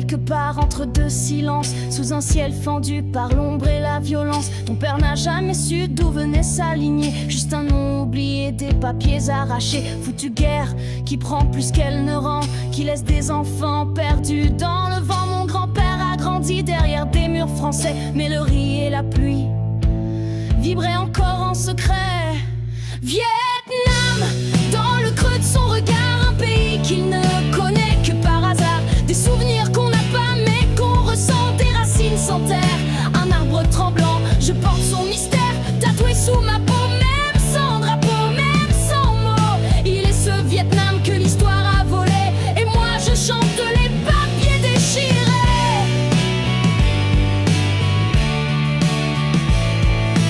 quelque part entre deux silences, sous un ciel fendu par l'ombre et la violence. Ton père n'a jamais su d'où venait sa lignée, juste un nom oublié, des papiers arrachés. Foutue guerre qui prend plus qu'elle ne rend, qui laisse des enfants perdus dans le vent. Mon grand-père a grandi derrière des murs français, mais le riz et la pluie vibraient encore en secret. Vietnam, dans le creux de son regard, un pays qu'il ne connaît que par hasard. Des souvenirs qu'on n'a pas mais qu'on ressent, des racines sans terre, un arbre tremblant. Je porte son mystère tatoué sous ma peau, même sans drapeau, même sans mots. Il est ce Vietnam que l'histoire a volé, et moi je chante les papiers déchirés.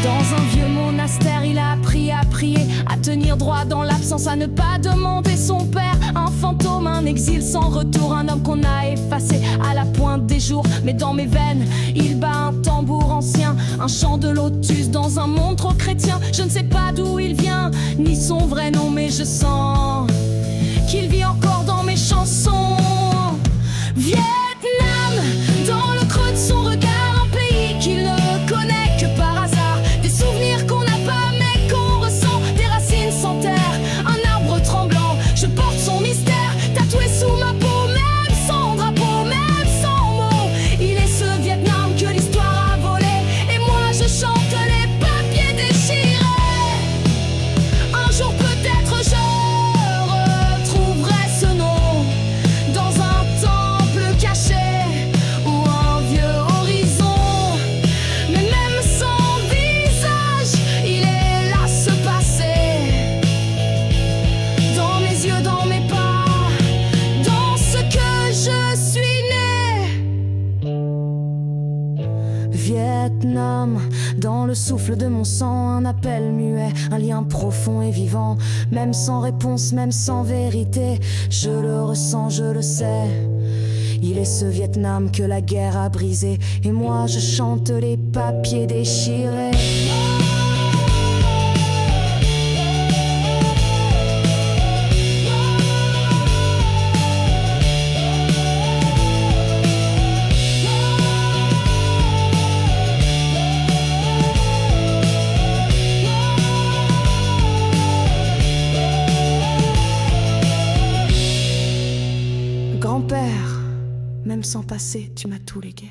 Dans un vieux monastère, il a appris à prier, à tenir droit dans l'absence, à ne pas demander son père. Un fantôme, un exil sans retour, un homme qu'on a effacé à la pointe des jours. Mais dans mes veines, il bat un tambour ancien, un chant de lotus dans un monde trop chrétien. Je ne sais pas d'où il vient, ni son vrai nom, mais je sens qu'il vit encore dans mes chansons. Vietnam, dans le creux de son regard, un pays qu'il ne connaît que par hasard. Des souvenirs qu'on n'a pas mais qu'on ressent, des racines sans terre, un arbre tremblant. Je porte son mystère tatoué sous ma peau, même sans drapeau, même sans mots. Il est ce Vietnam que l'histoire a volé, et moi je chante les papiers déchirés. Un jour peut-être je retrouverai ce nom dans un temple caché ou un vieux horizon. Mais même sans visage, il est là ce passé, dans mes yeux, dans mes pas, dans ce que je suis né. Vietnam, dans le souffle de mon sang, un appel muet, un lien profond et vivant. Même sans réponse, même sans vérité, je le ressens, je le sais. Il est ce Vietnam que la guerre a brisé, et moi je chante les papiers déchirés. Grand-père, même sans passé, tu m'as tout légué.